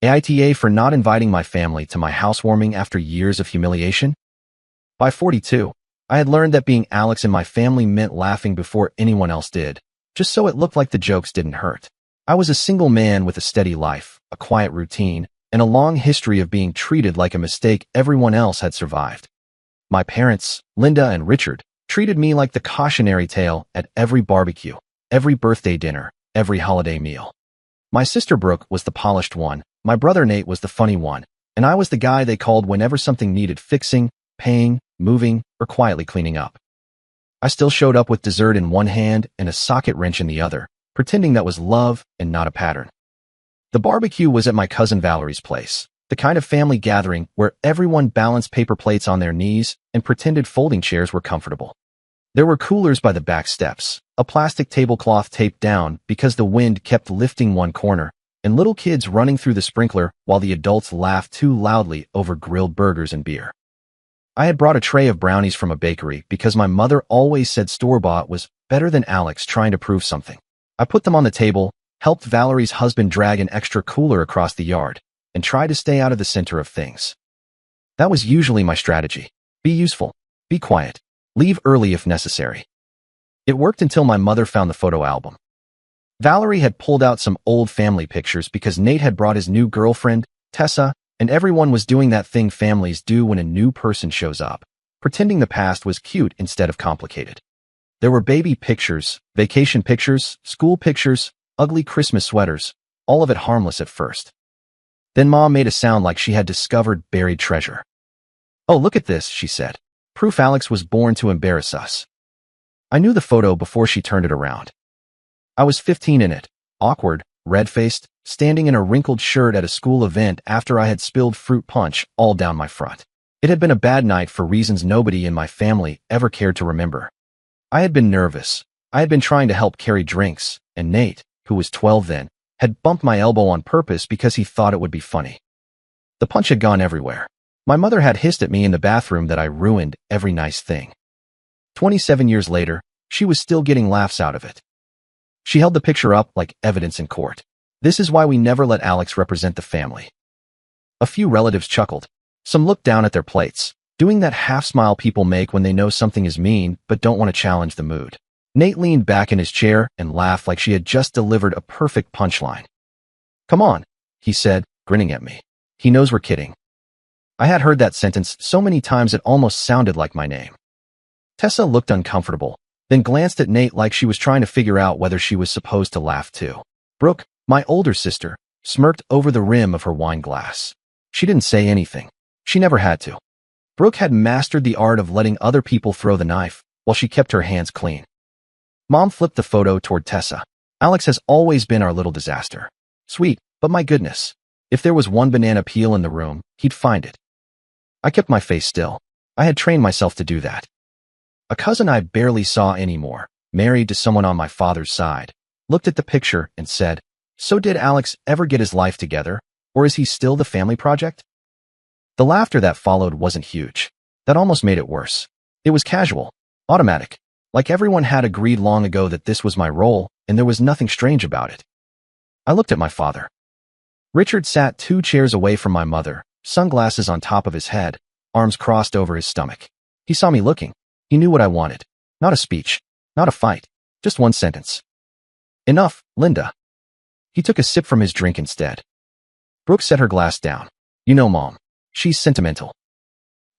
AITA for not inviting my family to my housewarming after years of humiliation. By 42, I had learned that being Alex in my family meant laughing before anyone else did, just so it looked like the jokes didn't hurt. I was a single man with a steady life, a quiet routine, and a long history of being treated like a mistake everyone else had survived. My parents, Linda and Richard, treated me like the cautionary tale at every barbecue, every birthday dinner, every holiday meal. My sister Brooke was the polished one, my brother Nate was the funny one, and I was the guy they called whenever something needed fixing, paying, moving, or quietly cleaning up. I still showed up with dessert in one hand and a socket wrench in the other, pretending that was love and not a pattern. The barbecue was at my cousin Valerie's place, the kind of family gathering where everyone balanced paper plates on their knees and pretended folding chairs were comfortable. There were coolers by the back steps, a plastic tablecloth taped down because the wind kept lifting one corner, and little kids running through the sprinkler while the adults laughed too loudly over grilled burgers and beer. I had brought a tray of brownies from a bakery because my mother always said store-bought was better than Alex trying to prove something. I put them on the table, helped Valerie's husband drag an extra cooler across the yard, and tried to stay out of the center of things. That was usually my strategy. Be useful. Be quiet. Leave early if necessary. It worked until my mother found the photo album. Valerie had pulled out some old family pictures because Nate had brought his new girlfriend, Tessa, and everyone was doing that thing families do when a new person shows up, pretending the past was cute instead of complicated. There were baby pictures, vacation pictures, school pictures, ugly Christmas sweaters, all of it harmless at first. Then Mom made a sound like she had discovered buried treasure. "Oh, look at this," she said. "Proof Alex was born to embarrass us." I knew the photo before she turned it around. I was 15 in it, awkward, red-faced, standing in a wrinkled shirt at a school event after I had spilled fruit punch all down my front. It had been a bad night for reasons nobody in my family ever cared to remember. I had been nervous. I had been trying to help carry drinks, and Nate, who was 12 then, had bumped my elbow on purpose because he thought it would be funny. The punch had gone everywhere. My mother had hissed at me in the bathroom that I ruined every nice thing. 27 years later, she was still getting laughs out of it. She held the picture up like evidence in court. This is why we never let Alex represent the family. A few relatives chuckled. Some looked down at their plates, doing that half-smile people make when they know something is mean but don't want to challenge the mood. Nate leaned back in his chair and laughed like she had just delivered a perfect punchline. "Come on," he said, grinning at me. "He knows we're kidding." I had heard that sentence so many times it almost sounded like my name. Tessa looked uncomfortable, then glanced at Nate like she was trying to figure out whether she was supposed to laugh too. Brooke, my older sister, smirked over the rim of her wine glass. She didn't say anything. She never had to. Brooke had mastered the art of letting other people throw the knife while she kept her hands clean. Mom flipped the photo toward Tessa. "Alex has always been our little disaster. Sweet, but my goodness. If there was one banana peel in the room, he'd find it." I kept my face still. I had trained myself to do that. A cousin I barely saw anymore, married to someone on my father's side, looked at the picture and said, "So did Alex ever get his life together, or is he still the family project?" The laughter that followed wasn't huge. That almost made it worse. It was casual, automatic, like everyone had agreed long ago that this was my role, and there was nothing strange about it. I looked at my father. Richard sat 2 chairs away from my mother, sunglasses on top of his head, arms crossed over his stomach. He saw me looking. He knew what I wanted. Not a speech, not a fight, just one sentence. "Enough, Linda." He took a sip from his drink instead. Brooke set her glass down. "You know, Mom, she's sentimental."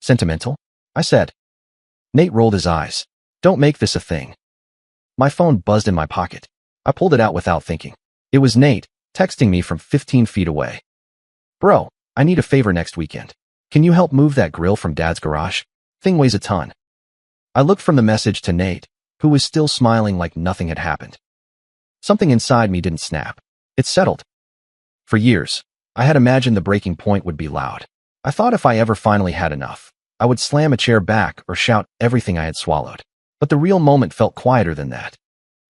"Sentimental?" I said. Nate rolled his eyes. "Don't make this a thing." My phone buzzed in my pocket. I pulled it out without thinking. It was Nate, texting me from 15 feet away. "Bro, I need a favor next weekend. Can you help move that grill from Dad's garage? Thing weighs a ton." I looked from the message to Nate, who was still smiling like nothing had happened. Something inside me didn't snap. It settled. For years, I had imagined the breaking point would be loud. I thought if I ever finally had enough, I would slam a chair back or shout everything I had swallowed. But the real moment felt quieter than that.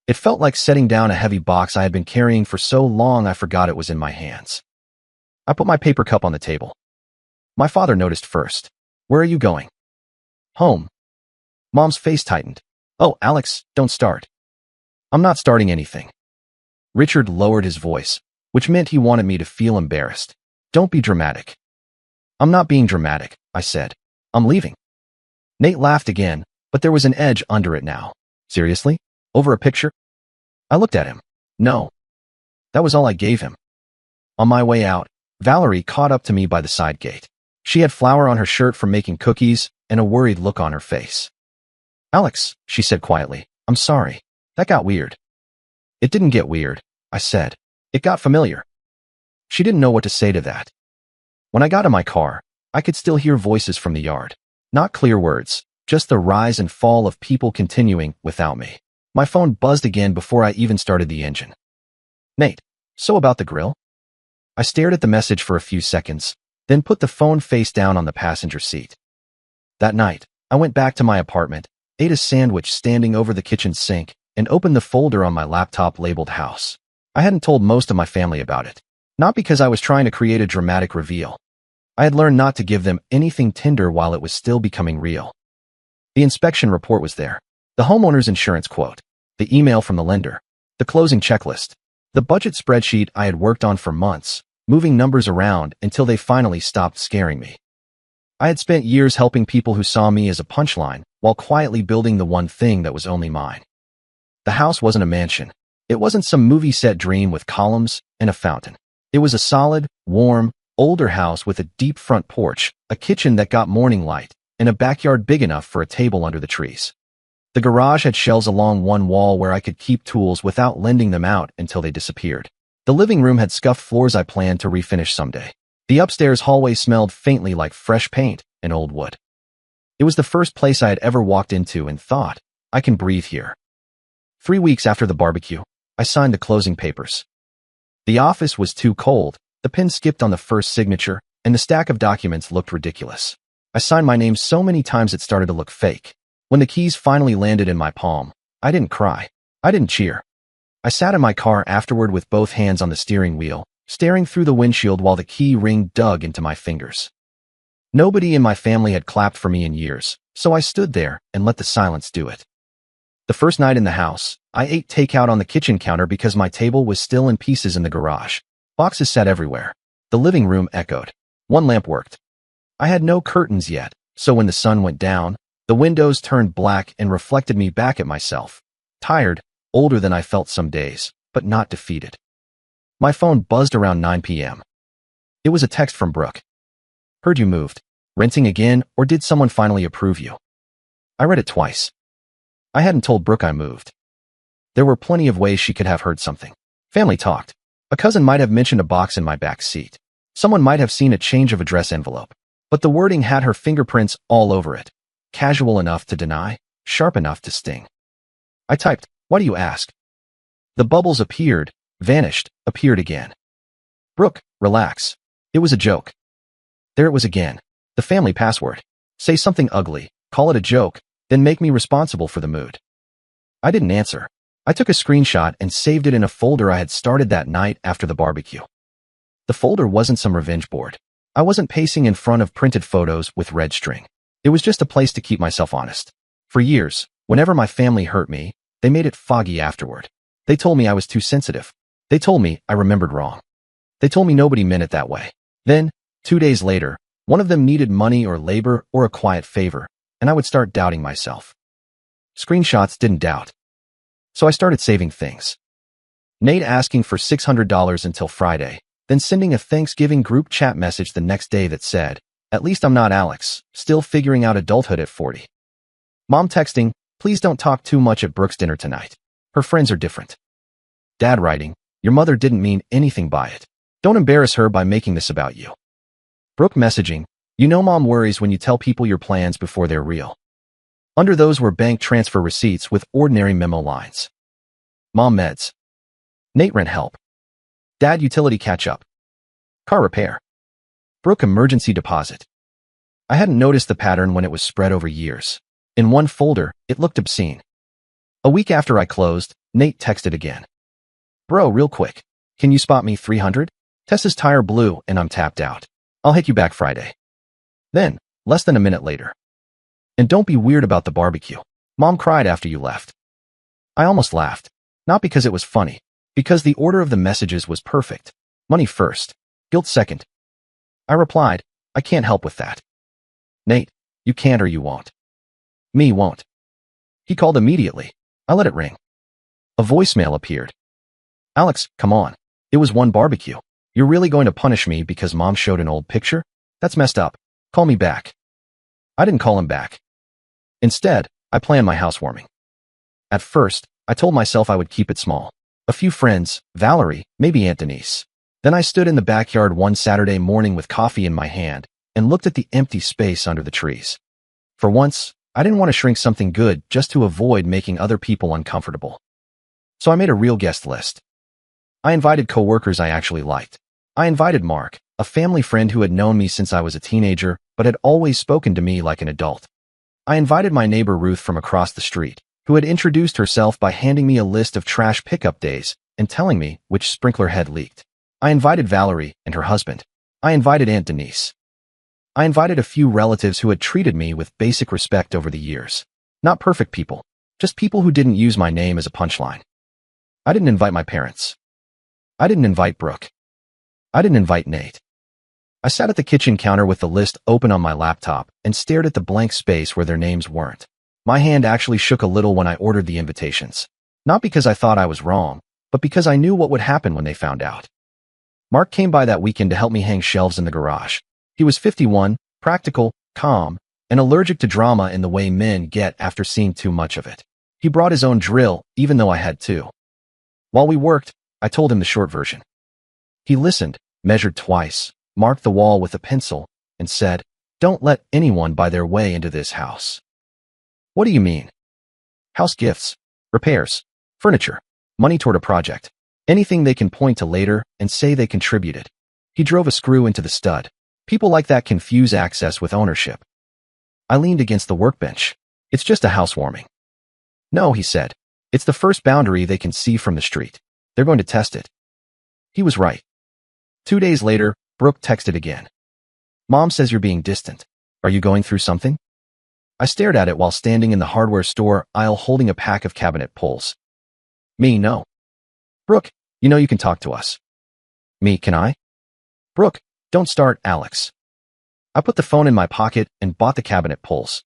It felt like setting down a heavy box I had been carrying for so long I forgot it was in my hands. I put my paper cup on the table. My father noticed first. "Where are you going?" "Home." Mom's face tightened. "Oh, Alex, don't start." "I'm not starting anything." Richard lowered his voice, which meant he wanted me to feel embarrassed. Don't be dramatic. I'm not being dramatic, I said. I'm leaving. Nate laughed again, but there was an edge under it now. Seriously? Over a picture? I looked at him. No. That was all I gave him. On my way out, Valerie caught up to me by the side gate. She had flour on her shirt from making cookies and a worried look on her face. Alex, she said quietly, I'm sorry. That got weird. It didn't get weird, I said. It got familiar. She didn't know what to say to that. When I got in my car, I could still hear voices from the yard. Not clear words, just the rise and fall of people continuing without me. My phone buzzed again before I even started the engine. Nate, so about the grill? I stared at the message for a few seconds, then put the phone face down on the passenger seat. That night, I went back to my apartment, ate a sandwich standing over the kitchen sink, and opened the folder on my laptop labeled House. I hadn't told most of my family about it. Not because I was trying to create a dramatic reveal. I had learned not to give them anything tender while it was still becoming real. The inspection report was there. The homeowner's insurance quote. The email from the lender. The closing checklist. The budget spreadsheet I had worked on for months, moving numbers around until they finally stopped scaring me. I had spent years helping people who saw me as a punchline, while quietly building the one thing that was only mine. The house wasn't a mansion. It wasn't some movie set dream with columns and a fountain. It was a solid, warm, older house with a deep front porch, a kitchen that got morning light, and a backyard big enough for a table under the trees. The garage had shelves along one wall where I could keep tools without lending them out until they disappeared. The living room had scuffed floors I planned to refinish someday. The upstairs hallway smelled faintly like fresh paint and old wood. It was the first place I had ever walked into and thought, I can breathe here. 3 weeks after the barbecue, I signed the closing papers. The office was too cold, the pen skipped on the first signature, and the stack of documents looked ridiculous. I signed my name so many times it started to look fake. When the keys finally landed in my palm, I didn't cry. I didn't cheer. I sat in my car afterward with both hands on the steering wheel, staring through the windshield while the key ring dug into my fingers. Nobody in my family had clapped for me in years, so I stood there and let the silence do it. The first night in the house, I ate takeout on the kitchen counter because my table was still in pieces in the garage. Boxes sat everywhere. The living room echoed. One lamp worked. I had no curtains yet, so when the sun went down, the windows turned black and reflected me back at myself. Tired, older than I felt some days, but not defeated. My phone buzzed around 9 p.m. It was a text from Brooke. Heard you moved. Renting again, or did someone finally approve you? I read it twice. I hadn't told Brooke I moved. There were plenty of ways she could have heard something. Family talked. A cousin might have mentioned a box in my back seat. Someone might have seen a change of address envelope. But the wording had her fingerprints all over it. Casual enough to deny, sharp enough to sting. I typed, "Why do you ask?" The bubbles appeared, vanished, appeared again. Brooke, relax. It was a joke. There it was again. The family password. Say something ugly, call it a joke, then make me responsible for the mood. I didn't answer. I took a screenshot and saved it in a folder I had started that night after the barbecue. The folder wasn't some revenge board. I wasn't pacing in front of printed photos with red string. It was just a place to keep myself honest. For years, whenever my family hurt me, they made it foggy afterward. They told me I was too sensitive. They told me I remembered wrong. They told me nobody meant it that way. Then, 2 days later, one of them needed money or labor or a quiet favor, and I would start doubting myself. Screenshots didn't doubt. So I started saving things. Nate asking for $600 until Friday, then sending a Thanksgiving group chat message the next day that said, "At least I'm not Alex, still figuring out adulthood at 40. Mom texting, "Please don't talk too much at Brooke's dinner tonight. Her friends are different." Dad writing, "Your mother didn't mean anything by it. Don't embarrass her by making this about you." Brooke messaging, "You know Mom worries when you tell people your plans before they're real." Under those were bank transfer receipts with ordinary memo lines. Mom meds. Nate rent help. Dad utility catch-up. Car repair. Brooke emergency deposit. I hadn't noticed the pattern when it was spread over years. In one folder, it looked obscene. A week after I closed, Nate texted again. "Bro, real quick. Can you spot me 300? Tessa's tire blew and I'm tapped out. I'll hit you back Friday." Then, less than a minute later. "And don't be weird about the barbecue. Mom cried after you left." I almost laughed. Not because it was funny. Because the order of the messages was perfect. Money first. Guilt second. I replied, I can't help with that. Nate, you can't or you won't. Me won't. He called immediately. I let it ring. A voicemail appeared. Alex, come on. It was one barbecue. You're really going to punish me because mom showed an old picture? That's messed up. Call me back. I didn't call him back. Instead, I planned my housewarming. At first, I told myself I would keep it small. A few friends, Valerie, maybe Aunt Denise. Then I stood in the backyard one Saturday morning with coffee in my hand and looked at the empty space under the trees. For once, I didn't want to shrink something good just to avoid making other people uncomfortable. So I made a real guest list. I invited coworkers I actually liked. I invited Mark, a family friend who had known me since I was a teenager but had always spoken to me like an adult. I invited my neighbor Ruth from across the street, who had introduced herself by handing me a list of trash pickup days and telling me which sprinkler had leaked. I invited Valerie and her husband. I invited Aunt Denise. I invited a few relatives who had treated me with basic respect over the years. Not perfect people, just people who didn't use my name as a punchline. I didn't invite my parents. I didn't invite Brooke. I didn't invite Nate. I sat at the kitchen counter with the list open on my laptop and stared at the blank space where their names weren't. My hand actually shook a little when I ordered the invitations. Not because I thought I was wrong, but because I knew what would happen when they found out. Mark came by that weekend to help me hang shelves in the garage. He was 51, practical, calm, and allergic to drama in the way men get after seeing too much of it. He brought his own drill, even though I had two. While we worked, I told him the short version. He listened, measured twice, marked the wall with a pencil, and said, "Don't let anyone buy their way into this house." What do you mean? House gifts, repairs, furniture, money toward a project, anything they can point to later and say they contributed. He drove a screw into the stud. People like that confuse access with ownership. I leaned against the workbench. It's just a housewarming. No, he said. It's the first boundary they can see from the street. They're going to test it. He was right. 2 days later, Brooke texted again. Mom says you're being distant. Are you going through something? I stared at it while standing in the hardware store aisle holding a pack of cabinet pulls. Me, no. Brooke, you know you can talk to us. Me, can I? Brooke, don't start, Alex. I put the phone in my pocket and bought the cabinet pulls.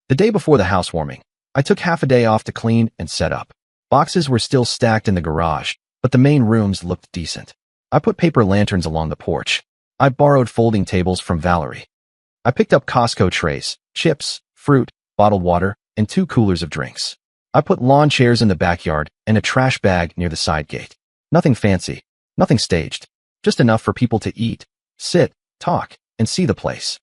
The day before the housewarming, I took half a day off to clean and set up. Boxes were still stacked in the garage, but the main rooms looked decent. I put paper lanterns along the porch. I borrowed folding tables from Valerie. I picked up Costco trays, chips, fruit, bottled water, and 2 coolers of drinks. I put lawn chairs in the backyard and a trash bag near the side gate. Nothing fancy, nothing staged, just enough for people to eat, sit, talk, and see the place.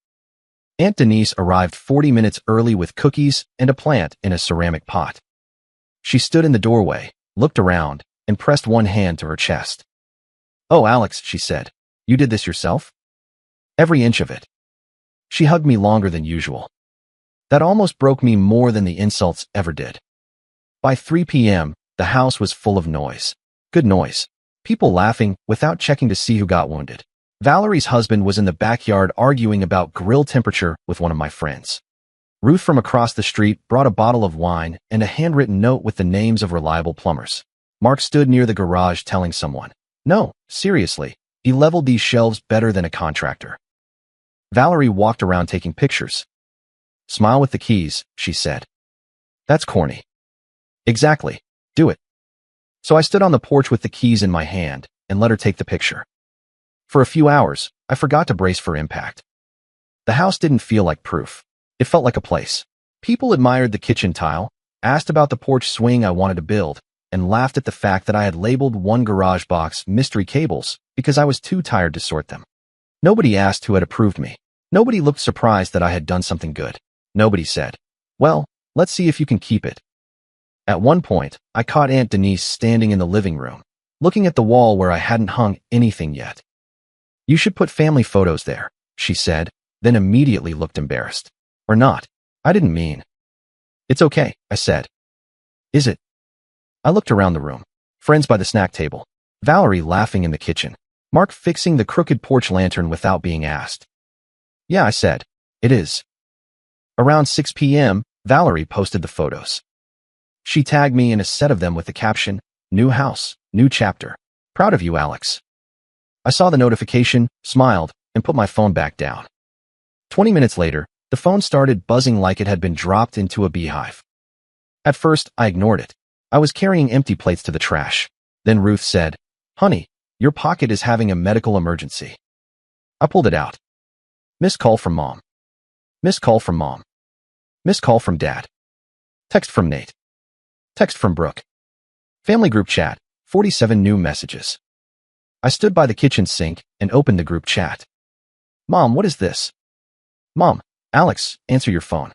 Aunt Denise arrived 40 minutes early with cookies and a plant in a ceramic pot. She stood in the doorway, looked around, and pressed one hand to her chest. "Oh, Alex," she said, "you did this yourself?" "Every inch of it." She hugged me longer than usual. That almost broke me more than the insults ever did. By 3 p.m., the house was full of noise. Good noise. People laughing without checking to see who got wounded. Valerie's husband was in the backyard arguing about grill temperature with one of my friends. Ruth from across the street brought a bottle of wine and a handwritten note with the names of reliable plumbers. Mark stood near the garage telling someone, "No, seriously, he leveled these shelves better than a contractor." Valerie walked around taking pictures. "Smile with the keys," she said. "That's corny." "Exactly. Do it." So I stood on the porch with the keys in my hand and let her take the picture. For a few hours, I forgot to brace for impact. The house didn't feel like proof. It felt like a place. People admired the kitchen tile, asked about the porch swing I wanted to build, and laughed at the fact that I had labeled one garage box mystery cables because I was too tired to sort them. Nobody asked who had approved me. Nobody looked surprised that I had done something good. Nobody said, "Well, let's see if you can keep it." At one point, I caught Aunt Denise standing in the living room, looking at the wall where I hadn't hung anything yet. "You should put family photos there," she said, then immediately looked embarrassed. "Or not. I didn't mean." "It's okay," I said. "Is it?" I looked around the room. Friends by the snack table. Valerie laughing in the kitchen. Mark fixing the crooked porch lantern without being asked. "Yeah," I said. "It is." Around 6 p.m., Valerie posted the photos. She tagged me in a set of them with the caption, "New house, new chapter. Proud of you, Alex." I saw the notification, smiled, and put my phone back down. 20 minutes later, the phone started buzzing like it had been dropped into a beehive. At first, I ignored it. I was carrying empty plates to the trash. Then Ruth said, "Honey, your pocket is having a medical emergency." I pulled it out. Missed call from Mom. Missed call from Mom. Missed call from Dad. Text from Nate. Text from Brooke. Family group chat, 47 new messages. I stood by the kitchen sink and opened the group chat. Mom, what is this? Mom, Alex, answer your phone.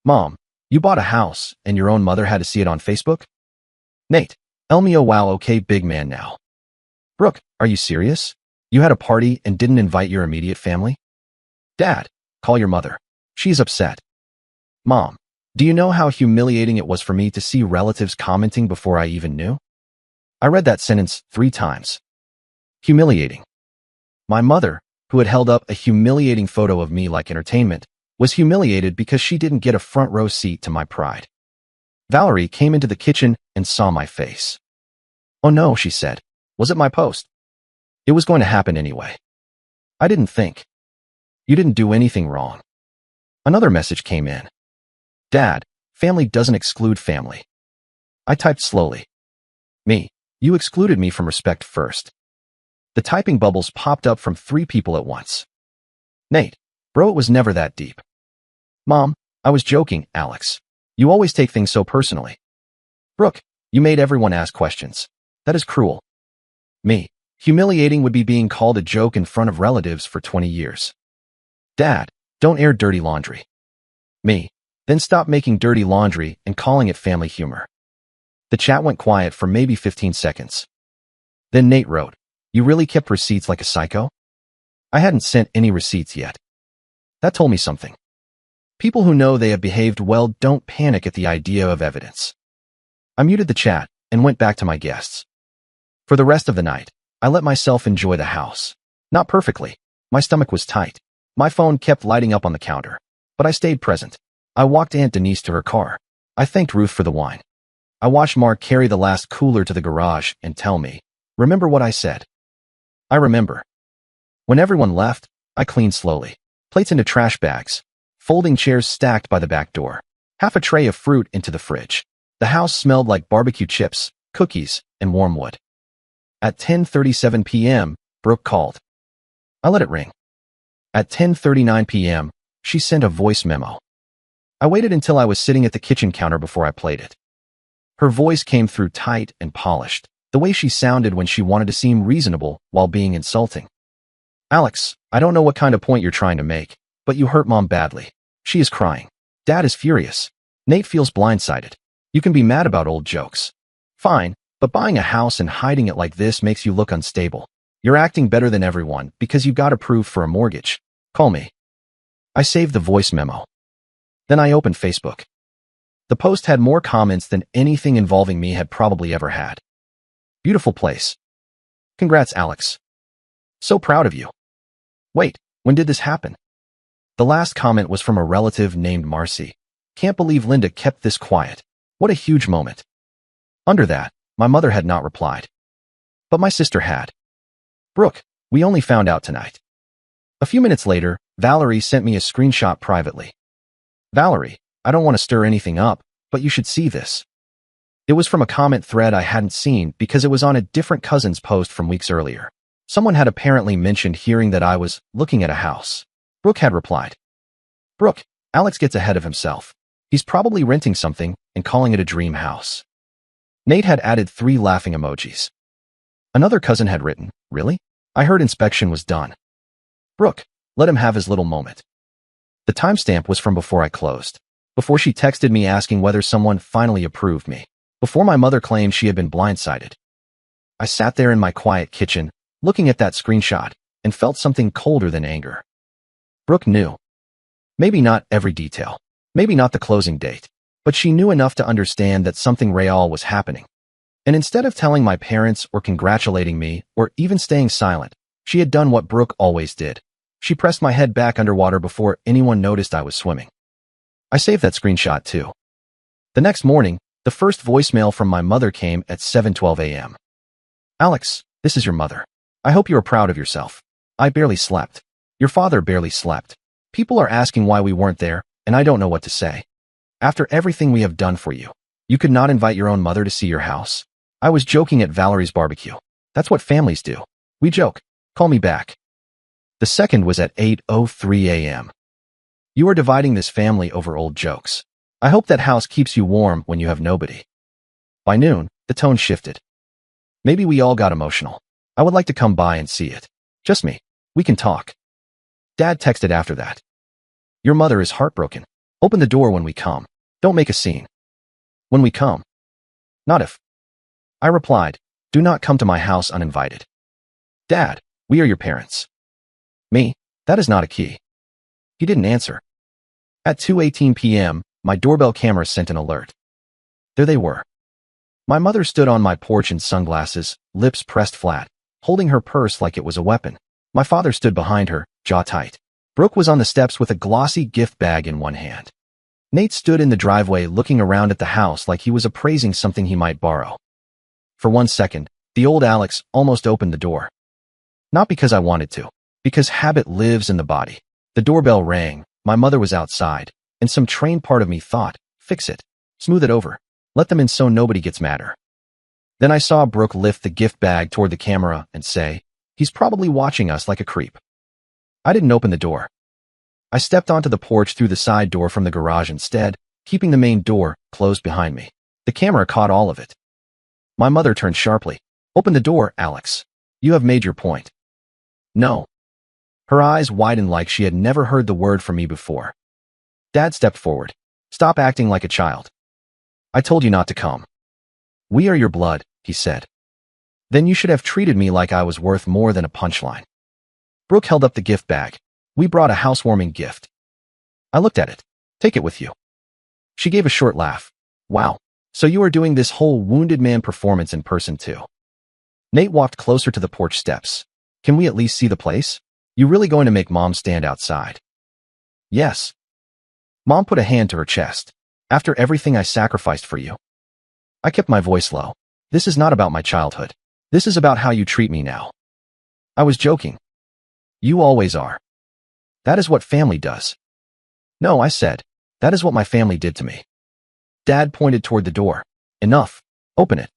Mom, you bought a house and your own mother had to see it on Facebook? Nate, Elmio, wow, okay, big man now. Brooke, are you serious? You had a party and didn't invite your immediate family? Dad, call your mother. She's upset. Mom, do you know how humiliating it was for me to see relatives commenting before I even knew? I read that sentence 3 times. Humiliating. My mother, who had held up a humiliating photo of me like entertainment, was humiliated because she didn't get a front row seat to my pride. Valerie came into the kitchen and saw my face. Oh no, she said. Was it my post? It was going to happen anyway. I didn't think. You didn't do anything wrong. Another message came in. Dad, family doesn't exclude family. I typed slowly. Me, you excluded me from respect first. The typing bubbles popped up from 3 people at once. Nate, bro, it was never that deep. Mom, I was joking, Alex. You always take things so personally. Brooke, you made everyone ask questions. That is cruel. Me, humiliating would be being called a joke in front of relatives for 20 years. Dad, don't air dirty laundry. Me, then stop making dirty laundry and calling it family humor. The chat went quiet for maybe 15 seconds. Then Nate wrote, you really kept receipts like a psycho? I hadn't sent any receipts yet. That told me something. People who know they have behaved well don't panic at the idea of evidence. I muted the chat and went back to my guests. For the rest of the night, I let myself enjoy the house. Not perfectly. My stomach was tight. My phone kept lighting up on the counter. But I stayed present. I walked Aunt Denise to her car. I thanked Ruth for the wine. I watched Mark carry the last cooler to the garage and tell me, remember what I said? I remember. When everyone left, I cleaned slowly. Plates into trash bags. Folding chairs stacked by the back door. Half a tray of fruit into the fridge. The house smelled like barbecue chips, cookies, and warm wood. At 10:37 p.m., Brooke called. I let it ring. At 10:39 p.m., she sent a voice memo. I waited until I was sitting at the kitchen counter before I played it. Her voice came through tight and polished, the way she sounded when she wanted to seem reasonable while being insulting. Alex, I don't know what kind of point you're trying to make, but you hurt Mom badly. She is crying. Dad is furious. Nate feels blindsided. You can be mad about old jokes. Fine, but buying a house and hiding it like this makes you look unstable. You're acting better than everyone because you got approved for a mortgage. Call me. I saved the voice memo. Then I opened Facebook. The post had more comments than anything involving me had probably ever had. Beautiful place. Congrats, Alex. So proud of you. Wait, when did this happen? The last comment was from a relative named Marcy. Can't believe Linda kept this quiet. What a huge moment. Under that, my mother had not replied. But my sister had. Brooke, we only found out tonight. A few minutes later, Valerie sent me a screenshot privately. Valerie, I don't want to stir anything up, but you should see this. It was from a comment thread I hadn't seen because it was on a different cousin's post from weeks earlier. Someone had apparently mentioned hearing that I was looking at a house. Brooke had replied. Brooke, Alex gets ahead of himself. He's probably renting something and calling it a dream house. Nate had added 3 laughing emojis. Another cousin had written, really? I heard inspection was done. Brooke, let him have his little moment. The timestamp was from before I closed. Before she texted me asking whether someone finally approved me. Before my mother claimed she had been blindsided. I sat there in my quiet kitchen, looking at that screenshot, and felt something colder than anger. Brooke knew. Maybe not every detail. Maybe not the closing date. But she knew enough to understand that something real was happening. And instead of telling my parents or congratulating me or even staying silent, she had done what Brooke always did. She pressed my head back underwater before anyone noticed I was swimming. I saved that screenshot too. The next morning, the first voicemail from my mother came at 7:12 a.m. Alex, this is your mother. I hope you are proud of yourself. I barely slept. Your father barely slept. People are asking why we weren't there, and I don't know what to say. After everything we have done for you, you could not invite your own mother to see your house? I was joking at Valerie's barbecue. That's what families do. We joke. Call me back. The second was at 8:03 a.m. You are dividing this family over old jokes. I hope that house keeps you warm when you have nobody. By noon, the tone shifted. Maybe we all got emotional. I would like to come by and see it. Just me. We can talk. Dad texted after that. Your mother is heartbroken. Open the door when we come. Don't make a scene. When we come. Not if. I replied, do not come to my house uninvited. Dad, we are your parents. Me? That is not a key. He didn't answer. At 2:18 p.m., my doorbell camera sent an alert. There they were. My mother stood on my porch in sunglasses, lips pressed flat, holding her purse like it was a weapon. My father stood behind her, jaw tight. Brooke was on the steps with a glossy gift bag in one hand. Nate stood in the driveway looking around at the house like he was appraising something he might borrow. For 1 second, the old Alex almost opened the door. Not because I wanted to, because habit lives in the body. The doorbell rang, my mother was outside, and some trained part of me thought, fix it, smooth it over, let them in so nobody gets madder. Then I saw Brooke lift the gift bag toward the camera and say, he's probably watching us like a creep. I didn't open the door. I stepped onto the porch through the side door from the garage instead, keeping the main door closed behind me. The camera caught all of it. My mother turned sharply. Open the door, Alex. You have made your point. No. Her eyes widened like she had never heard the word from me before. Dad stepped forward. Stop acting like a child. I told you not to come. We are your blood, he said. Then you should have treated me like I was worth more than a punchline. Brooke held up the gift bag. We brought a housewarming gift. I looked at it. Take it with you. She gave a short laugh. Wow. So you are doing this whole wounded man performance in person too. Nate walked closer to the porch steps. Can we at least see the place? You really going to make Mom stand outside? Yes. Mom put a hand to her chest. After everything I sacrificed for you. I kept my voice low. This is not about my childhood. This is about how you treat me now. I was joking. You always are. That is what family does. No, I said. That is what my family did to me. Dad pointed toward the door. Enough. Open it.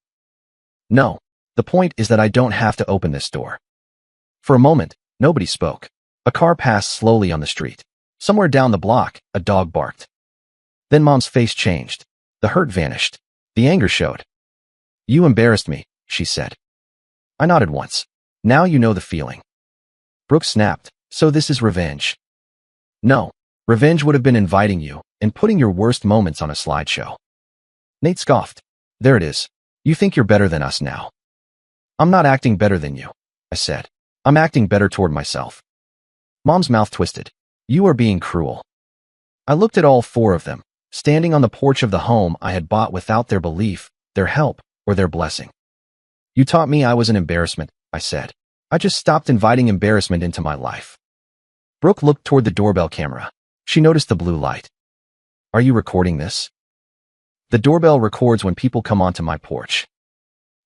No. The point is that I don't have to open this door. For a moment, nobody spoke. A car passed slowly on the street. Somewhere down the block, a dog barked. Then Mom's face changed. The hurt vanished. The anger showed. You embarrassed me, she said. I nodded once. Now you know the feeling. Brooke snapped. So this is revenge. No. Revenge would have been inviting you and putting your worst moments on a slideshow. Nate scoffed. There it is. You think you're better than us now. I'm not acting better than you, I said. I'm acting better toward myself. Mom's mouth twisted. You are being cruel. I looked at all four of them, standing on the porch of the home I had bought without their belief, their help, or their blessing. You taught me I was an embarrassment, I said. I just stopped inviting embarrassment into my life. Brooke looked toward the doorbell camera. She noticed the blue light. Are you recording this? The doorbell records when people come onto my porch.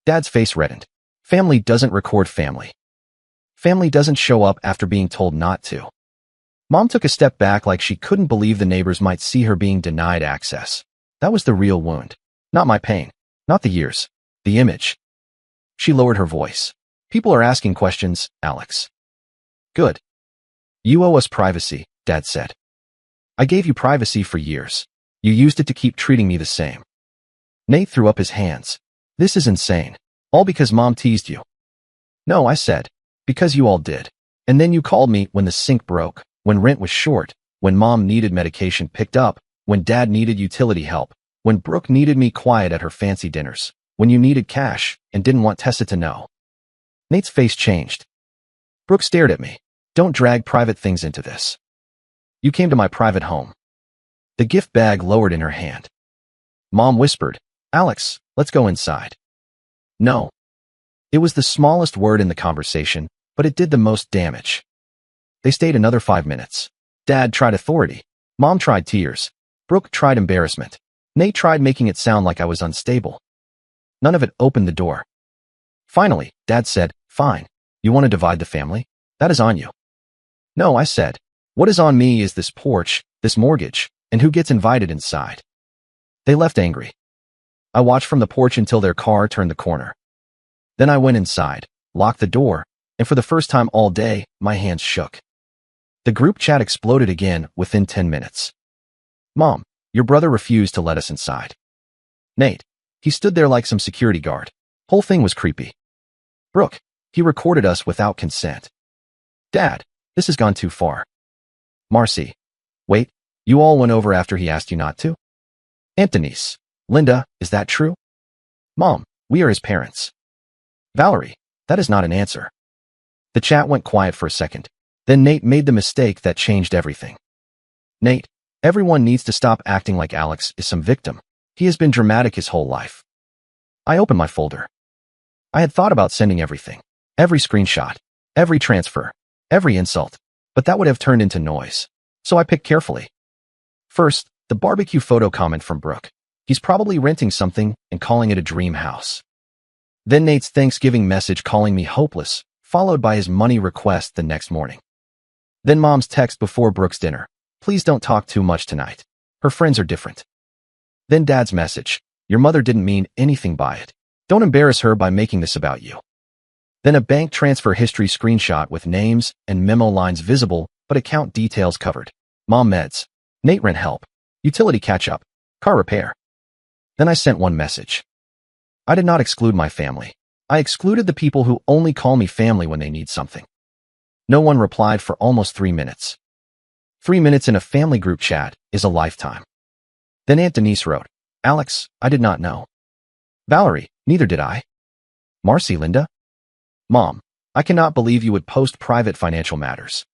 Dad's face reddened. Family doesn't record family. Family doesn't show up after being told not to. Mom took a step back like she couldn't believe the neighbors might see her being denied access. That was the real wound. Not my pain. Not the years. The image. She lowered her voice. People are asking questions, Alex. Good. You owe us privacy, Dad said. I gave you privacy for years. You used it to keep treating me the same. Nate threw up his hands. This is insane. All because Mom teased you. No, I said. Because you all did. And then you called me when the sink broke, when rent was short, when Mom needed medication picked up, when Dad needed utility help, when Brooke needed me quiet at her fancy dinners, when you needed cash and didn't want Tessa to know. Nate's face changed. Brooke stared at me. Don't drag private things into this. You came to my private home. The gift bag lowered in her hand. Mom whispered, Alex, let's go inside. No. It was the smallest word in the conversation, but it did the most damage. They stayed another 5 minutes. Dad tried authority. Mom tried tears. Brooke tried embarrassment. Nate tried making it sound like I was unstable. None of it opened the door. Finally, Dad said, fine. You want to divide the family? That is on you. No, I said. What is on me is this porch, this mortgage, and who gets invited inside. They left angry. I watched from the porch until their car turned the corner. Then I went inside, locked the door, and for the first time all day, my hands shook. The group chat exploded again within 10 minutes. Mom, your brother refused to let us inside. Nate, he stood there like some security guard. Whole thing was creepy. Brooke, he recorded us without consent. Dad, this has gone too far. Marcy, wait, you all went over after he asked you not to? Aunt Denise, Linda, is that true? Mom, we are his parents. Valerie, that is not an answer. The chat went quiet for a second. Then Nate made the mistake that changed everything. Nate, everyone needs to stop acting like Alex is some victim. He has been dramatic his whole life. I opened my folder. I had thought about sending everything. Every screenshot. Every transfer. Every insult. But that would have turned into noise. So I picked carefully. First, the barbecue photo comment from Brooke. He's probably renting something and calling it a dream house. Then Nate's Thanksgiving message calling me hopeless, followed by his money request the next morning. Then Mom's text before Brooke's dinner. Please don't talk too much tonight. Her friends are different. Then Dad's message. Your mother didn't mean anything by it. Don't embarrass her by making this about you. Then a bank transfer history screenshot with names and memo lines visible, but account details covered. Mom meds. Nate rent help. Utility catch-up. Car repair. Then I sent one message. I did not exclude my family. I excluded the people who only call me family when they need something. No one replied for almost 3 minutes. 3 minutes in a family group chat is a lifetime. Then Aunt Denise wrote, Alex, I did not know. Valerie, neither did I. Marcy, Linda. Mom, I cannot believe you would post private financial matters.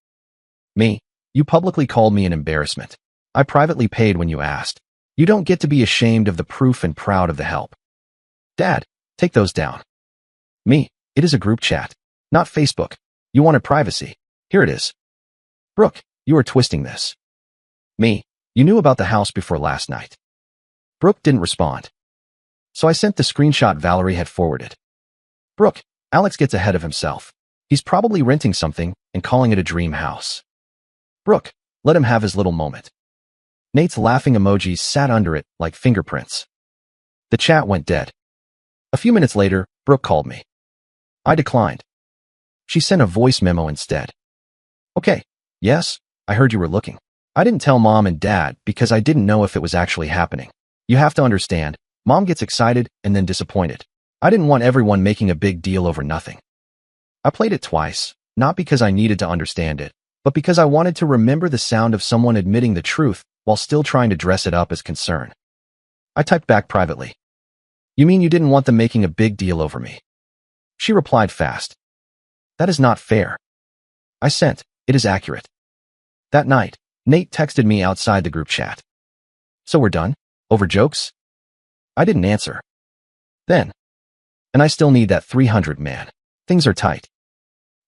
Me, you publicly called me an embarrassment. I privately paid when you asked. You don't get to be ashamed of the proof and proud of the help. Dad, take those down. Me, it is a group chat, not Facebook. You wanted privacy. Here it is. Brooke, you are twisting this. Me, you knew about the house before last night. Brooke didn't respond. So I sent the screenshot Valerie had forwarded. Brooke, Alex gets ahead of himself. He's probably renting something and calling it a dream house. Brooke, let him have his little moment. Nate's laughing emojis sat under it like fingerprints. The chat went dead. A few minutes later, Brooke called me. I declined. She sent a voice memo instead. Okay, yes, I heard you were looking. I didn't tell Mom and Dad because I didn't know if it was actually happening. You have to understand, Mom gets excited and then disappointed. I didn't want everyone making a big deal over nothing. I played it twice, not because I needed to understand it, but because I wanted to remember the sound of someone admitting the truth while still trying to dress it up as concern. I typed back privately. You mean you didn't want them making a big deal over me? She replied fast. That is not fair. I sent, it is accurate. That night, Nate texted me outside the group chat. So we're done? Over jokes? I didn't answer. Then. And I still need that 300, man. Things are tight.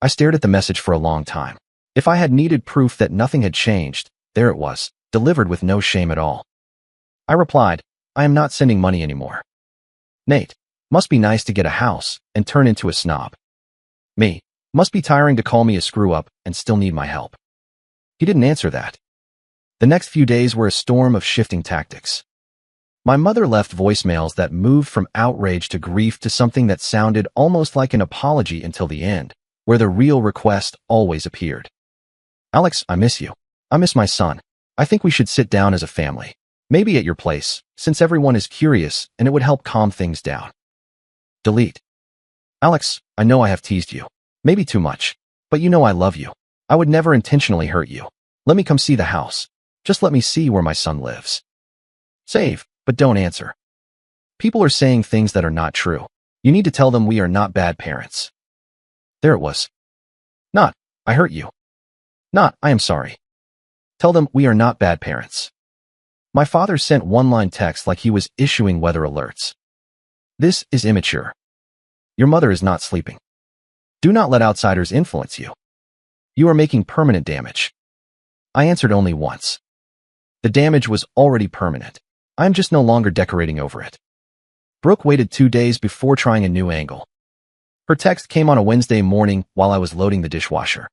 I stared at the message for a long time. If I had needed proof that nothing had changed, there it was, delivered with no shame at all. I replied, I am not sending money anymore. Nate, must be nice to get a house and turn into a snob. Me, must be tiring to call me a screw-up and still need my help. He didn't answer that. The next few days were a storm of shifting tactics. My mother left voicemails that moved from outrage to grief to something that sounded almost like an apology until the end, where the real request always appeared. Alex, I miss you. I miss my son. I think we should sit down as a family. Maybe at your place, since everyone is curious and it would help calm things down. Delete. Alex, I know I have teased you. Maybe too much. But you know I love you. I would never intentionally hurt you. Let me come see the house. Just let me see where my son lives. Save, but don't answer. People are saying things that are not true. You need to tell them we are not bad parents. There it was. Not, I hurt you. Not, I am sorry. Tell them we are not bad parents. My father sent one-line text like he was issuing weather alerts. This is immature. Your mother is not sleeping. Do not let outsiders influence you. You are making permanent damage. I answered only once. The damage was already permanent. I am just no longer decorating over it. Brooke waited 2 days before trying a new angle. Her text came on a Wednesday morning while I was loading the dishwasher.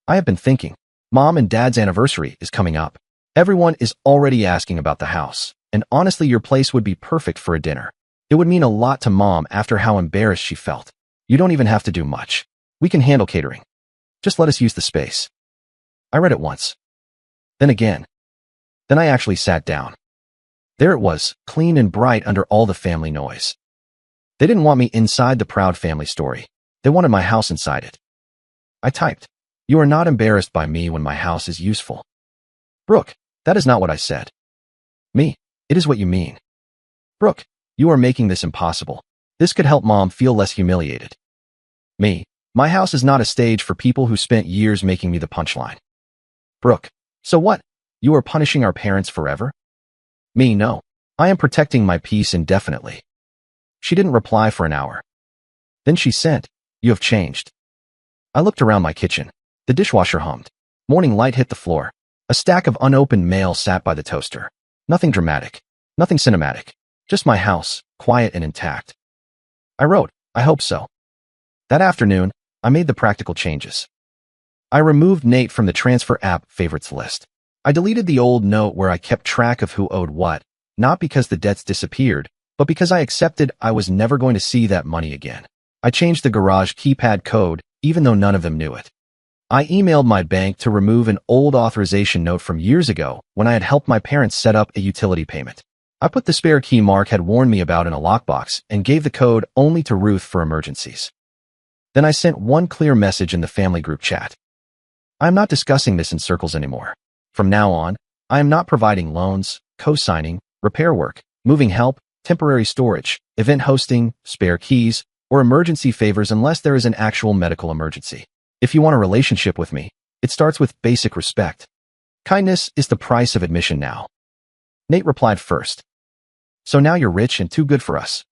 I have been thinking, Mom and Dad's anniversary is coming up. Everyone is already asking about the house, and honestly, your place would be perfect for a dinner. It would mean a lot to Mom after how embarrassed she felt. You don't even have to do much. We can handle catering. Just let us use the space. I read it once. Then again. Then I actually sat down. There it was, clean and bright under all the family noise. They didn't want me inside the proud family story. They wanted my house inside it. I typed, "You are not embarrassed by me when my house is useful." Brooke, that is not what I said. Me, it is what you mean. Brooke, you are making this impossible. This could help Mom feel less humiliated. Me, my house is not a stage for people who spent years making me the punchline. Brooke, so what? You are punishing our parents forever? Me, no. I am protecting my peace indefinitely. She didn't reply for an hour. Then she sent, "You have changed." I looked around my kitchen. The dishwasher hummed. Morning light hit the floor. A stack of unopened mail sat by the toaster. Nothing dramatic. Nothing cinematic. Just my house, quiet and intact. I wrote, "I hope so." That afternoon, I made the practical changes. I removed Nate from the transfer app favorites list. I deleted the old note where I kept track of who owed what, not because the debts disappeared, but because I accepted I was never going to see that money again. I changed the garage keypad code, even though none of them knew it. I emailed my bank to remove an old authorization note from years ago when I had helped my parents set up a utility payment. I put the spare key Mark had warned me about in a lockbox and gave the code only to Ruth for emergencies. Then I sent one clear message in the family group chat. I am not discussing this in circles anymore. From now on, I am not providing loans, co-signing, repair work, moving help, temporary storage, event hosting, spare keys, or emergency favors unless there is an actual medical emergency. If you want a relationship with me, it starts with basic respect. Kindness is the price of admission now. Nate replied first. So now you're rich and too good for us.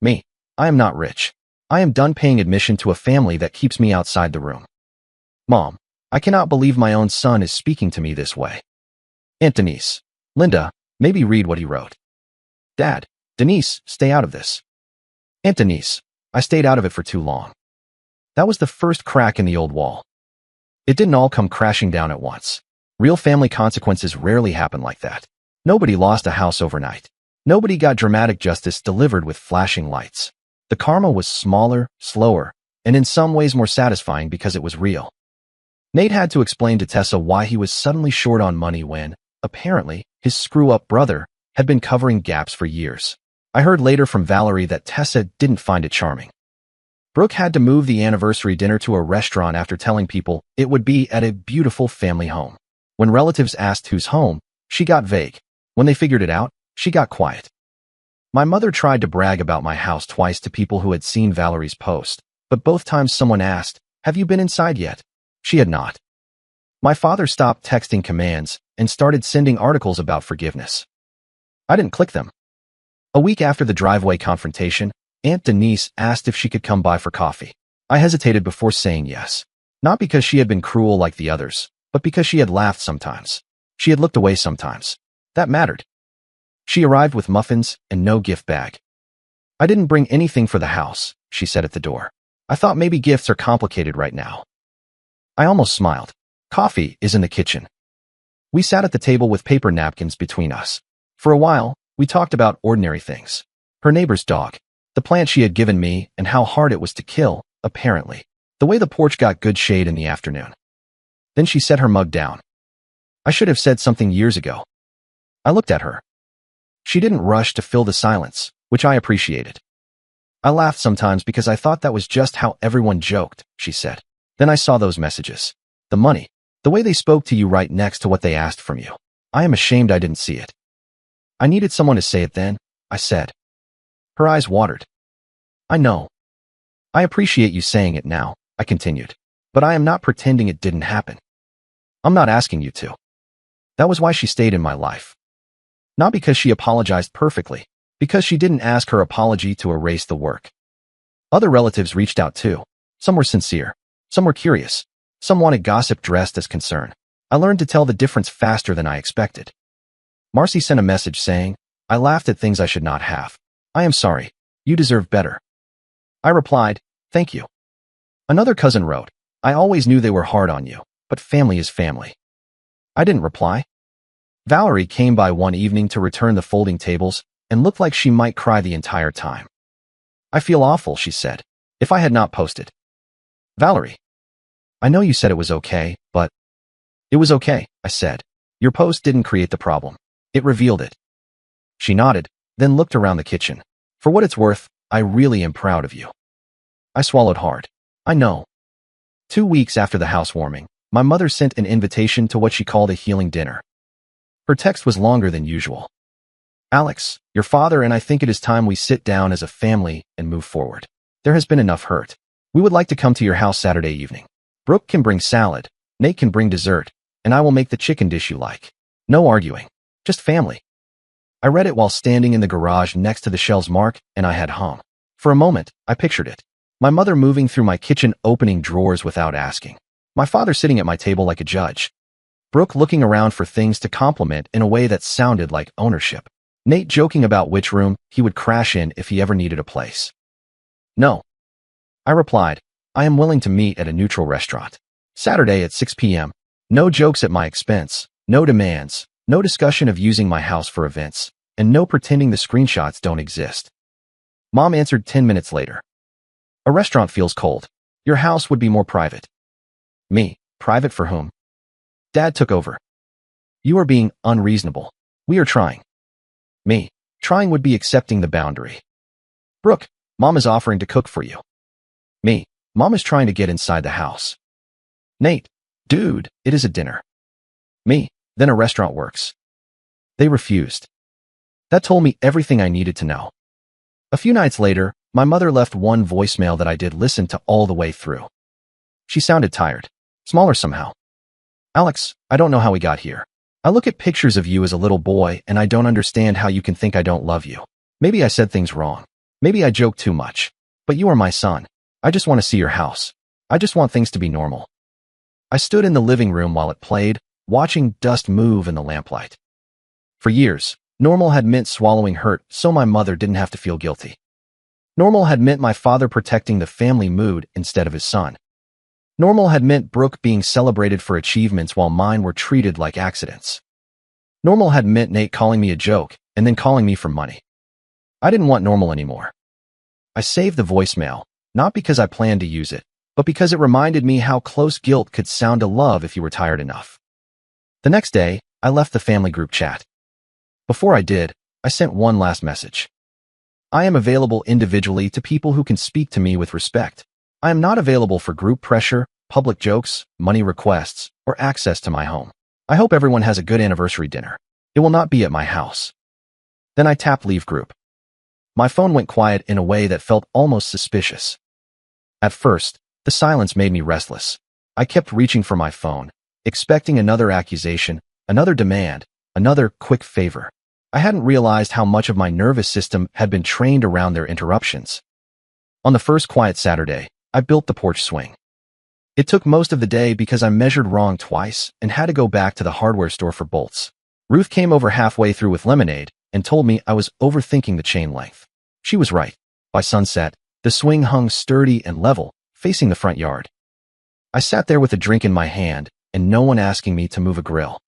Me, I am not rich. I am done paying admission to a family that keeps me outside the room. Mom, I cannot believe my own son is speaking to me this way. Aunt Denise, Linda, maybe read what he wrote. Dad, Denise, stay out of this. Aunt Denise, I stayed out of it for too long. That was the first crack in the old wall. It didn't all come crashing down at once. Real family consequences rarely happen like that. Nobody lost a house overnight. Nobody got dramatic justice delivered with flashing lights. The karma was smaller, slower, and in some ways more satisfying because it was real. Nate had to explain to Tessa why he was suddenly short on money when, apparently, his screw-up brother had been covering gaps for years. I heard later from Valerie that Tessa didn't find it charming. Brooke had to move the anniversary dinner to a restaurant after telling people it would be at a beautiful family home. When relatives asked whose home, she got vague. When they figured it out, she got quiet. My mother tried to brag about my house twice to people who had seen Valerie's post, but both times someone asked, "Have you been inside yet?" She had not. My father stopped texting commands and started sending articles about forgiveness. I didn't click them. A week after the driveway confrontation, Aunt Denise asked if she could come by for coffee. I hesitated before saying yes. Not because she had been cruel like the others, but because she had laughed sometimes. She had looked away sometimes. That mattered. She arrived with muffins and no gift bag. "I didn't bring anything for the house," she said at the door. "I thought maybe gifts are complicated right now." I almost smiled. Coffee is in the kitchen. We sat at the table with paper napkins between us. For a while, we talked about ordinary things. Her neighbor's dog, the plant she had given me, and how hard it was to kill, apparently. The way the porch got good shade in the afternoon. Then she set her mug down. I should have said something years ago. I looked at her. She didn't rush to fill the silence, which I appreciated. "I laughed sometimes because I thought that was just how everyone joked," she said. "Then I saw those messages. The money. The way they spoke to you right next to what they asked from you. I am ashamed I didn't see it." "I needed someone to say it then," I said. Her eyes watered. "I know. I appreciate you saying it now," I continued. "But I am not pretending it didn't happen. I'm not asking you to." That was why she stayed in my life. Not because she apologized perfectly, because she didn't ask her apology to erase the work. Other relatives reached out too. Some were sincere. Some were curious. Some wanted gossip dressed as concern. I learned to tell the difference faster than I expected. Marcy sent a message saying, "I laughed at things I should not have. I am sorry. You deserve better." I replied, "Thank you." Another cousin wrote, "I always knew they were hard on you. but family is family. I didn't reply. Valerie came by one evening to return the folding tables and looked like she might cry the entire time. I feel awful, she said, if I had not posted. Valerie, I know you said it was okay, but… It was okay, I said. Your post didn't create the problem. It revealed it. She nodded, then looked around the kitchen. For what it's worth, I really am proud of you. I swallowed hard. I know. 2 weeks after the housewarming, my mother sent an invitation to what she called a healing dinner. Her text was longer than usual. Alex, your father and I think it is time we sit down as a family and move forward. There has been enough hurt. We would like to come to your house Saturday evening. Brooke can bring salad, Nate can bring dessert, and I will make the chicken dish you like. No arguing. Just family. I read it while standing in the garage next to the shelves Mark and I had hung. For a moment, I pictured it. My mother moving through my kitchen opening drawers without asking. My father sitting at my table like a judge. Brooke looking around for things to compliment in a way that sounded like ownership. Nate joking about which room he would crash in if he ever needed a place. No. I replied, I am willing to meet at a neutral restaurant. Saturday at 6 p.m. No jokes at my expense, no demands, no discussion of using my house for events, and no pretending the screenshots don't exist. Mom answered 10 minutes later. A restaurant feels cold. Your house would be more private. Me, private for whom? Dad took over. You are being unreasonable. We are trying. Me, trying would be accepting the boundary. Brooke, Mom is offering to cook for you. Me, Mom is trying to get inside the house. Nate, dude, it is a dinner. Me, then a restaurant works. They refused. That told me everything I needed to know. A few nights later, my mother left one voicemail that I did listen to all the way through. She sounded tired, smaller somehow. Alex, I don't know how we got here. I look at pictures of you as a little boy and I don't understand how you can think I don't love you. Maybe I said things wrong. Maybe I joked too much. But you are my son. I just want to see your house. I just want things to be normal. I stood in the living room while it played, watching dust move in the lamplight. For years, normal had meant swallowing hurt so my mother didn't have to feel guilty. Normal had meant my father protecting the family mood instead of his son. Normal had meant Brooke being celebrated for achievements while mine were treated like accidents. Normal had meant Nate calling me a joke and then calling me for money. I didn't want normal anymore. I saved the voicemail, not because I planned to use it, but because it reminded me how close guilt could sound to love if you were tired enough. The next day, I left the family group chat. Before I did, I sent one last message. I am available individually to people who can speak to me with respect. I am not available for group pressure, public jokes, money requests, or access to my home. I hope everyone has a good anniversary dinner. It will not be at my house. Then I tapped leave group. My phone went quiet in a way that felt almost suspicious. At first, the silence made me restless. I kept reaching for my phone, expecting another accusation, another demand, another quick favor. I hadn't realized how much of my nervous system had been trained around their interruptions. On the first quiet Saturday, I built the porch swing. It took most of the day because I measured wrong twice and had to go back to the hardware store for bolts. Ruth came over halfway through with lemonade and told me I was overthinking the chain length. She was right. By sunset, the swing hung sturdy and level, facing the front yard. I sat there with a drink in my hand and no one asking me to move a grill.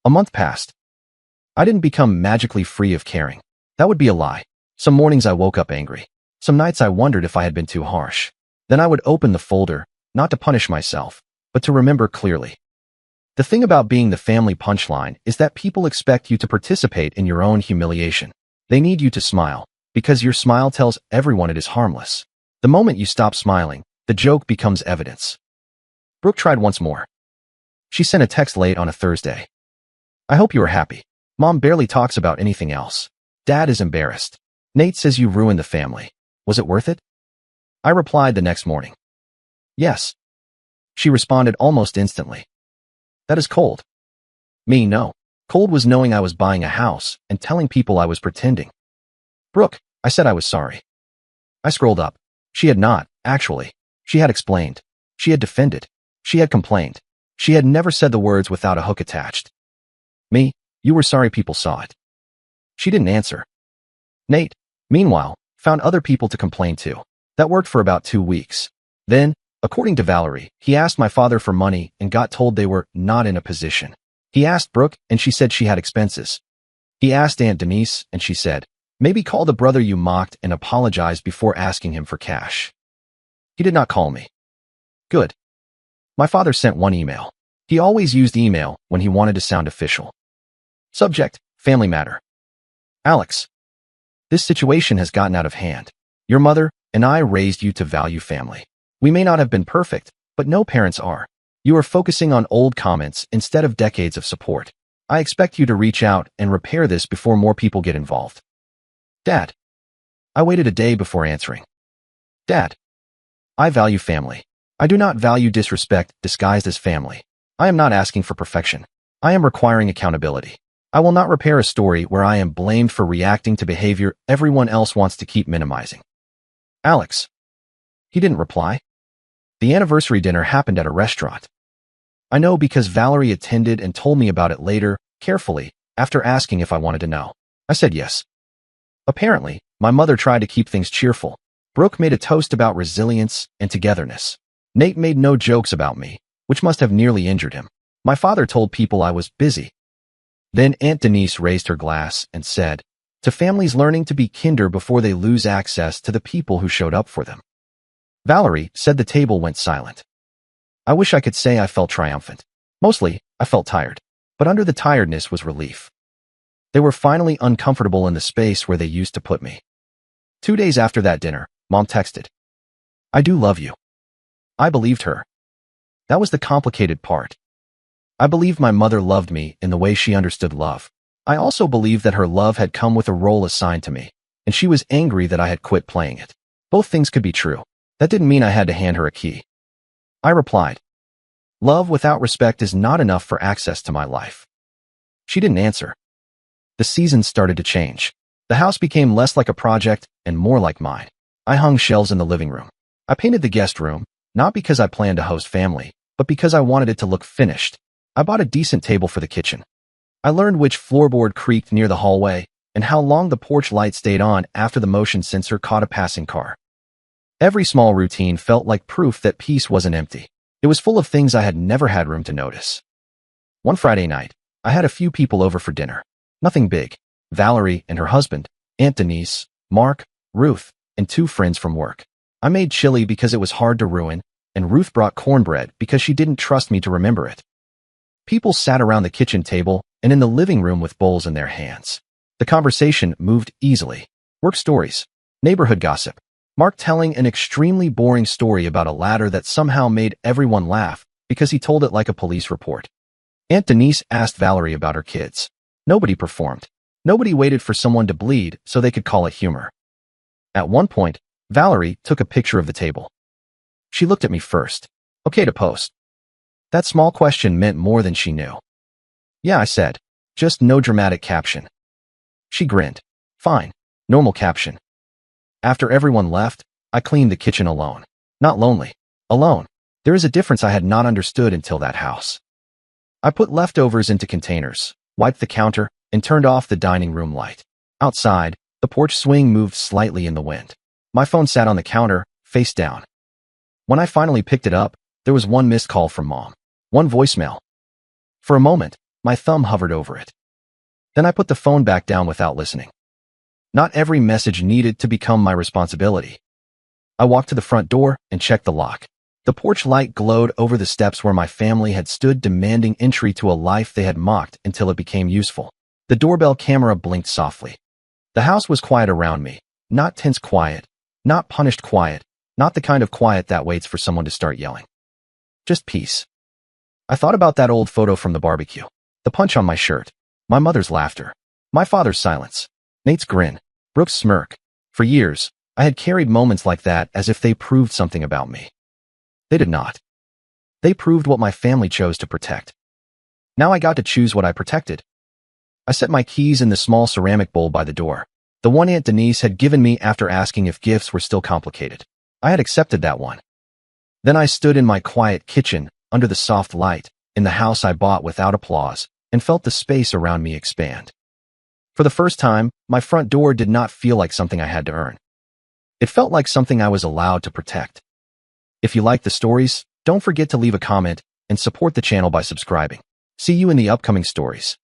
A month passed. I didn't become magically free of caring. That would be a lie. Some mornings I woke up angry. Some nights I wondered if I had been too harsh. Then I would open the folder, not to punish myself, but to remember clearly. The thing about being the family punchline is that people expect you to participate in your own humiliation. They need you to smile, because your smile tells everyone it is harmless. The moment you stop smiling, the joke becomes evidence. Brooke tried once more. She sent a text late on a Thursday. I hope you are happy. Mom barely talks about anything else. Dad is embarrassed. Nate says you ruined the family. Was it worth it? I replied the next morning. Yes. She responded almost instantly. That is cold. Me, no. Cold was knowing I was buying a house and telling people I was pretending. Brooke, I said I was sorry. I scrolled up. She had not, actually. She had explained. She had defended. She had complained. She had never said the words without a hook attached. Me, you were sorry people saw it. She didn't answer. Nate, meanwhile, found other people to complain to. That worked for about 2 weeks. Then, According to Valerie, he asked my father for money and got told they were not in a position. He asked Brooke, and she said she had expenses. He asked Aunt Denise, and she said, maybe call the brother you mocked and apologize before asking him for cash. He did not call me. Good. My father sent one email. He always used email when he wanted to sound official. Subject, family matter. Alex, this situation has gotten out of hand. Your mother and I raised you to value family. We may not have been perfect, but no parents are. You are focusing on old comments instead of decades of support. I expect you to reach out and repair this before more people get involved. Dad. I waited a day before answering. Dad. I value family. I do not value disrespect disguised as family. I am not asking for perfection. I am requiring accountability. I will not repair a story where I am blamed for reacting to behavior everyone else wants to keep minimizing. Alex. He didn't reply. The anniversary dinner happened at a restaurant. I know because Valerie attended and told me about it later, carefully, after asking if I wanted to know. I said yes. Apparently, my mother tried to keep things cheerful. Brooke made a toast about resilience and togetherness. Nate made no jokes about me, which must have nearly injured him. My father told people I was busy. Then Aunt Denise raised her glass and said, to families learning to be kinder before they lose access to the people who showed up for them. Valerie said the table went silent. I wish I could say I felt triumphant. Mostly, I felt tired. But under the tiredness was relief. They were finally uncomfortable in the space where they used to put me. 2 days after that dinner, Mom texted, I do love you. I believed her. That was the complicated part. I believed my mother loved me in the way she understood love. I also believed that her love had come with a role assigned to me, and she was angry that I had quit playing it. Both things could be true. That didn't mean I had to hand her a key. I replied, love without respect is not enough for access to my life. She didn't answer. The seasons started to change. The house became less like a project and more like mine. I hung shelves in the living room. I painted the guest room, not because I planned to host family, but because I wanted it to look finished. I bought a decent table for the kitchen. I learned which floorboard creaked near the hallway and how long the porch light stayed on after the motion sensor caught a passing car. Every small routine felt like proof that peace wasn't empty. It was full of things I had never had room to notice. One Friday night, I had a few people over for dinner. Nothing big. Valerie and her husband, Aunt Denise, Mark, Ruth, and 2 friends from work. I made chili because it was hard to ruin, and Ruth brought cornbread because she didn't trust me to remember it. People sat around the kitchen table and in the living room with bowls in their hands. The conversation moved easily. Work stories, neighborhood gossip, Mark telling an extremely boring story about a ladder that somehow made everyone laugh because he told it like a police report. Aunt Denise asked Valerie about her kids. Nobody performed. Nobody waited for someone to bleed so they could call it humor. At one point, Valerie took a picture of the table. She looked at me first. Okay to post. That small question meant more than she knew. Yeah, I said. Just no dramatic caption. She grinned. Fine. Normal caption. After everyone left, I cleaned the kitchen alone. Not lonely. Alone. There is a difference I had not understood until that house. I put leftovers into containers, wiped the counter, and turned off the dining room light. Outside, the porch swing moved slightly in the wind. My phone sat on the counter, face down. When I finally picked it up, there was one missed call from Mom. One voicemail. For a moment, my thumb hovered over it. Then I put the phone back down without listening. Not every message needed to become my responsibility. I walked to the front door and checked the lock. The porch light glowed over the steps where my family had stood demanding entry to a life they had mocked until it became useful. The doorbell camera blinked softly. The house was quiet around me, not tense quiet, not punished quiet, not the kind of quiet that waits for someone to start yelling. Just peace. I thought about that old photo from the barbecue, the punch on my shirt, my mother's laughter, my father's silence, Nate's grin, Brooke's smirk. For years, I had carried moments like that as if they proved something about me. They did not. They proved what my family chose to protect. Now I got to choose what I protected. I set my keys in the small ceramic bowl by the door, the one Aunt Denise had given me after asking if gifts were still complicated. I had accepted that one. Then I stood in my quiet kitchen, under the soft light, in the house I bought without applause, and felt the space around me expand. For the first time, my front door did not feel like something I had to earn. It felt like something I was allowed to protect. If you like the stories, don't forget to leave a comment and support the channel by subscribing. See you in the upcoming stories.